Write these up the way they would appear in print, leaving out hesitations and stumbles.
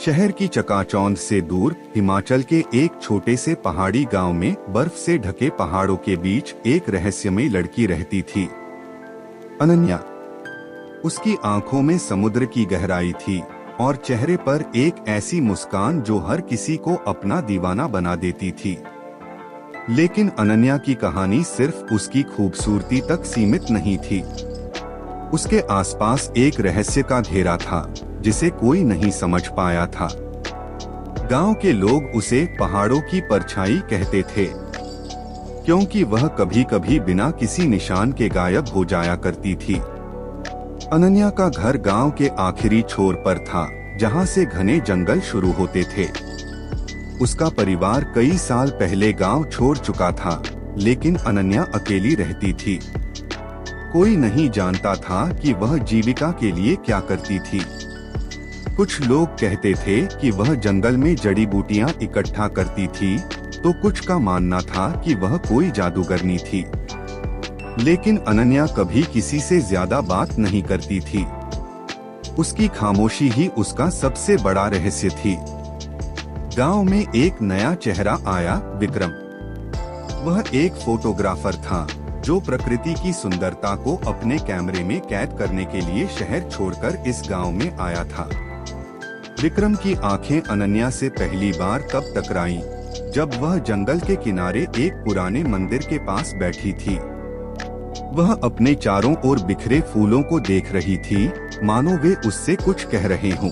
शहर की चकाचौंध से दूर हिमाचल के एक छोटे से पहाड़ी गांव में बर्फ से ढके पहाड़ों के बीच एक रहस्यमयी लड़की रहती थी, अनन्या। उसकी आंखों में समुद्र की गहराई थी और चेहरे पर एक ऐसी मुस्कान जो हर किसी को अपना दीवाना बना देती थी। लेकिन अनन्या की कहानी सिर्फ उसकी खूबसूरती तक सीमित नहीं थी। उसके आसपास एक रहस्य का घेरा था जिसे कोई नहीं समझ पाया था। गांव के लोग उसे पहाड़ों की परछाई कहते थे, क्योंकि वह कभी कभी बिना किसी निशान के गायब हो जाया करती थी। अनन्या का घर गांव के आखिरी छोर पर था, जहां से घने जंगल शुरू होते थे। उसका परिवार कई साल पहले गांव छोड़ चुका था, लेकिन अनन्या अकेली रहती थी। कोई नहीं जानता था कि वह जीविका के लिए क्या करती थी। कुछ लोग कहते थे कि वह जंगल में जड़ी बूटियां इकट्ठा करती थी, तो कुछ का मानना था कि वह कोई जादूगरनी थी। लेकिन अनन्या कभी किसी से ज्यादा बात नहीं करती थी। उसकी खामोशी ही उसका सबसे बड़ा रहस्य थी। गांव में एक नया चेहरा आया, विक्रम। वह एक फोटोग्राफर था जो प्रकृति की सुंदरता को अपने कैमरे में कैद करने के लिए शहर छोड़कर इस गांव में आया था। विक्रम की आंखें अनन्या से पहली बार तब टकराईं जब वह जंगल के किनारे एक पुराने मंदिर के पास बैठी थी। वह अपने चारों ओर बिखरे फूलों को देख रही थी, मानो वे उससे कुछ कह रहे हों।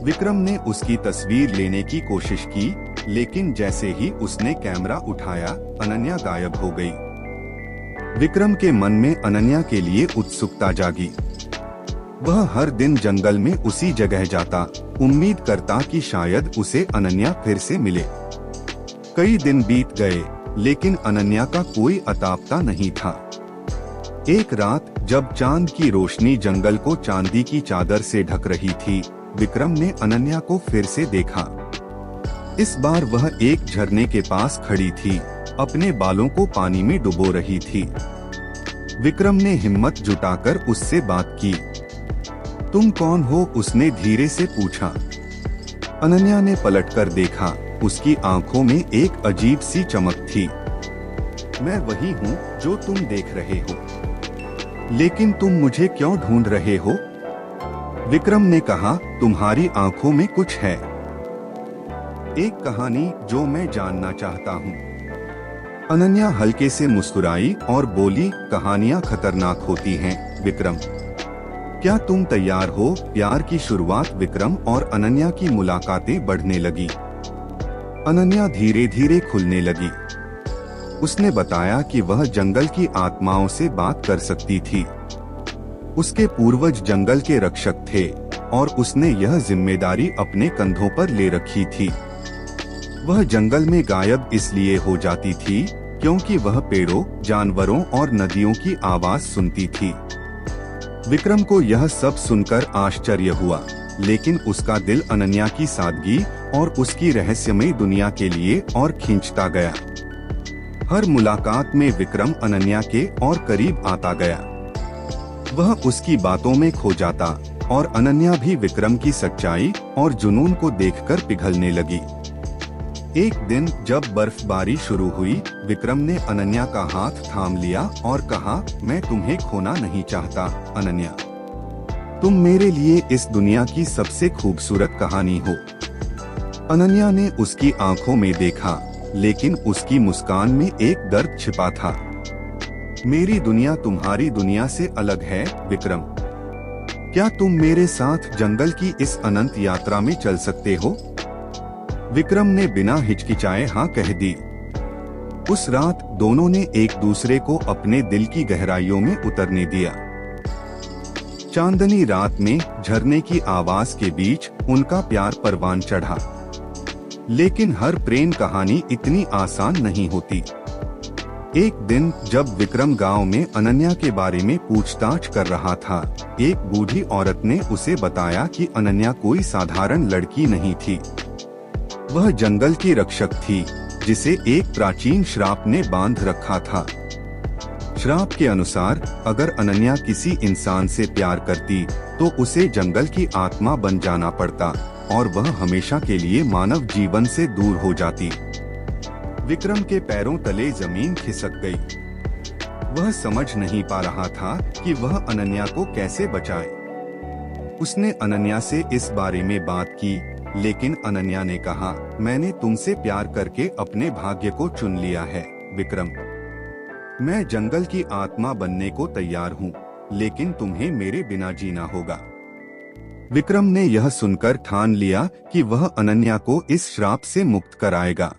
विक्रम ने उसकी तस्वीर लेने की कोशिश की, लेकिन जैसे ही उसने कैमरा उठाया, अनन्या गायब हो गई। विक्रम के मन में अनन्या के लिए उत्सुकता जागी। वह हर दिन जंगल में उसी जगह जाता, उम्मीद करता कि शायद उसे अनन्या फिर से मिले। कई दिन बीत गए, लेकिन अनन्या का कोई अता पता नहीं था। एक रात जब चांद की रोशनी जंगल को चांदी की चादर से ढक रही थी, विक्रम ने अनन्या को फिर से देखा। इस बार वह एक झरने के पास खड़ी थी, अपने बालों को पानी में डुबो रही थी। विक्रम ने हिम्मत जुटाकर उससे बात की। तुम कौन हो? उसने धीरे से पूछा। अनन्या ने पलटकर देखा, उसकी आंखों में एक अजीब सी चमक थी। मैं वही हूँ जो तुम देख रहे हो। लेकिन तुम मुझे क्यों ढूंढ रहे हो? विक्रम ने कहा, तुम्हारी आंखों में कुछ है, एक कहानी जो मैं जानना चाहता हूँ। अनन्या हल्के से मुस्कुराई और बोली, कहानियाँ खतरनाक होती हैं, विक्रम। क्या तुम तैयार हो? प्यार की शुरुआत। विक्रम और अनन्या की मुलाकातें बढ़ने लगी। अनन्या धीरे धीरे खुलने लगी। उसने बताया कि वह जंगल की आत्माओं से बात कर सकती थी। उसके पूर्वज जंगल के रक्षक थे और उसने यह जिम्मेदारी अपने कंधों पर ले रखी थी। वह जंगल में गायब इसलिए हो जाती थी क्योंकि वह पेड़ों, जानवरों और नदियों की आवाज सुनती थी। विक्रम को यह सब सुनकर आश्चर्य हुआ, लेकिन उसका दिल अनन्या की सादगी और उसकी रहस्यमयी दुनिया के लिए और खींचता गया। हर मुलाकात में विक्रम अनन्या के और करीब आता गया। वह उसकी बातों में खो जाता और अनन्या भी विक्रम की सच्चाई और जुनून को देखकर पिघलने लगी। एक दिन जब बर्फबारी शुरू हुई, विक्रम ने अनन्या का हाथ थाम लिया और कहा, मैं तुम्हें खोना नहीं चाहता, अनन्या। तुम मेरे लिए इस दुनिया की सबसे खूबसूरत कहानी हो। अनन्या ने उसकी आंखों में देखा, लेकिन उसकी मुस्कान में एक दर्द छिपा था। मेरी दुनिया तुम्हारी दुनिया से अलग है, विक्रम। क्या तुम मेरे साथ जंगल की इस अनंत यात्रा में चल सकते हो? विक्रम ने बिना हिचकिचाए हाँ कह दी। उस रात दोनों ने एक दूसरे को अपने दिल की गहराइयों में उतरने दिया। चांदनी रात में झरने की आवाज के बीच उनका प्यार परवान चढ़ा। लेकिन हर प्रेम कहानी इतनी आसान नहीं होती। एक दिन जब विक्रम गांव में अनन्या के बारे में पूछताछ कर रहा था, एक बूढ़ी औरत ने उसे बताया कि अनन्या कोई साधारण लड़की नहीं थी। वह जंगल की रक्षक थी, जिसे एक प्राचीन श्राप ने बांध रखा था। श्राप के अनुसार अगर अनन्या किसी इंसान से प्यार करती तो उसे जंगल की आत्मा बन जाना पड़ता और वह हमेशा के लिए मानव जीवन से दूर हो जाती। विक्रम के पैरों तले जमीन खिसक गई। वह समझ नहीं पा रहा था कि वह अनन्या को कैसे बचाए। उसने अनन्या से इस बारे में बात की, लेकिन अनन्या ने कहा, मैंने तुमसे प्यार करके अपने भाग्य को चुन लिया है विक्रम। मैं जंगल की आत्मा बनने को तैयार हूँ, लेकिन तुम्हें मेरे बिना जीना होगा। विक्रम ने यह सुनकर ठान लिया कि वह अनन्या को इस श्राप से मुक्त कराएगा।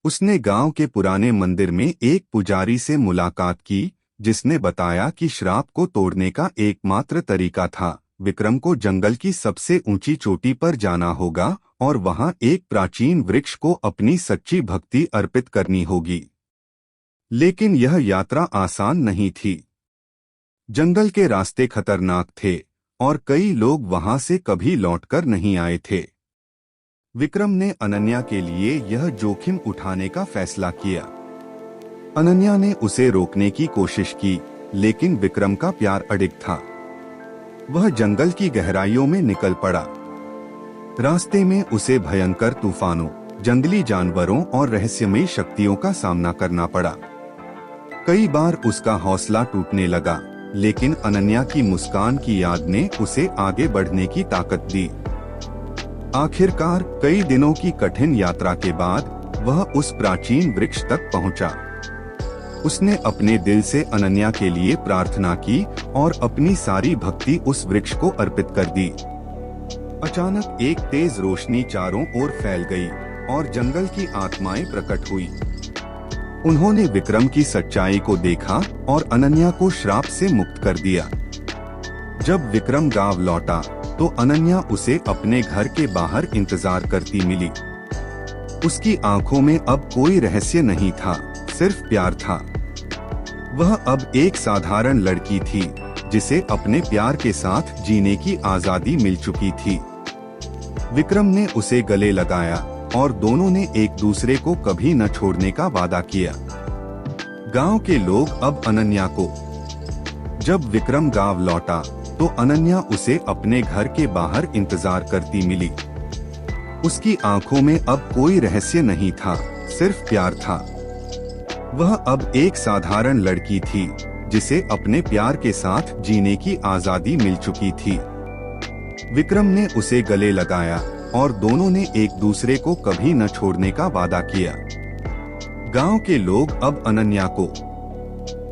उसने गांव के पुराने मंदिर में एक पुजारी से मुलाकात की, जिसने बताया कि श्राप को तोड़ने का एकमात्र तरीका था विक्रम को जंगल की सबसे ऊंची चोटी पर जाना होगा और वहां एक प्राचीन वृक्ष को अपनी सच्ची भक्ति अर्पित करनी होगी। लेकिन यह यात्रा आसान नहीं थी। जंगल के रास्ते खतरनाक थे और कई लोग वहां से कभी लौटकर नहीं आए थे। विक्रम ने अनन्या के लिए यह जोखिम उठाने का फैसला किया। अनन्या ने उसे रोकने की कोशिश की, लेकिन विक्रम का प्यार अडिग था। वह जंगल की गहराइयों में निकल पड़ा। रास्ते में उसे भयंकर तूफानों, जंगली जानवरों और रहस्यमयी शक्तियों का सामना करना पड़ा। कई बार उसका हौसला टूटने लगा, लेकिन अनन्या की मुस्कान की याद ने उसे आगे बढ़ने की ताकत दी। आखिरकार कई दिनों की कठिन यात्रा के बाद वह उस प्राचीन वृक्ष तक पहुंचा। उसने अपने दिल से अनन्या के लिए प्रार्थना की और अपनी सारी भक्ति उस वृक्ष को अर्पित कर दी। अचानक एक तेज रोशनी चारों ओर फैल गई और जंगल की आत्माएं प्रकट हुई। उन्होंने विक्रम की सच्चाई को देखा और अनन्या को श्राप से मुक्त कर दिया। जब विक्रम गांव लौटा तो अनन्या उसे अपने घर के बाहर इंतजार करती मिली। उसकी आंखों में अब कोई रहस्य नहीं था, सिर्फ प्यार था। वह अब एक साधारण लड़की थी, जिसे अपने प्यार के साथ जीने की आजादी मिल चुकी थी। विक्रम ने उसे गले लगाया और दोनों ने एक दूसरे को कभी न छोड़ने का वादा किया। गांव के लोग अब अनन्या को। जब विक्रम गांव लौटा तो अनन्या उसे अपने घर के बाहर इंतजार करती मिली। उसकी आंखों में अब कोई रहस्य नहीं था, सिर्फ प्यार था। वह अब एक साधारण लड़की थी, जिसे अपने प्यार के साथ जीने की आजादी मिल चुकी थी। विक्रम ने उसे गले लगाया और दोनों ने एक दूसरे को कभी न छोड़ने का वादा किया। गांव के लोग अब अनन्या को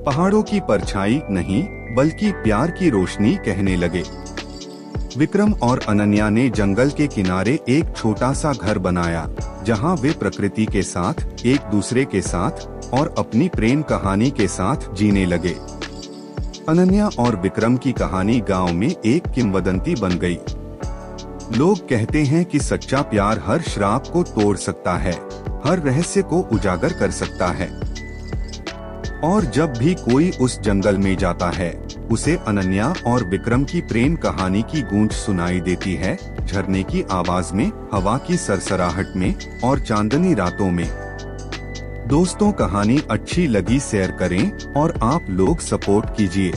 पहाड़ों की परछाई नहीं, बल्कि प्यार की रोशनी कहने लगे। विक्रम और अनन्या ने जंगल के किनारे एक छोटा सा घर बनाया, जहां वे प्रकृति के साथ, एक दूसरे के साथ और अपनी प्रेम कहानी के साथ जीने लगे। अनन्या और विक्रम की कहानी गांव में एक किंवदंती बन गई। लोग कहते हैं कि सच्चा प्यार हर श्राप को तोड़ सकता है, हर रहस्य को उजागर कर सकता है। और जब भी कोई उस जंगल में जाता है, उसे अनन्या और विक्रम की प्रेम कहानी की गूंज सुनाई देती है, झरने की आवाज में, हवा की सरसराहट में और चांदनी रातों में। दोस्तों, कहानी अच्छी लगी शेयर करें और आप लोग सपोर्ट कीजिए।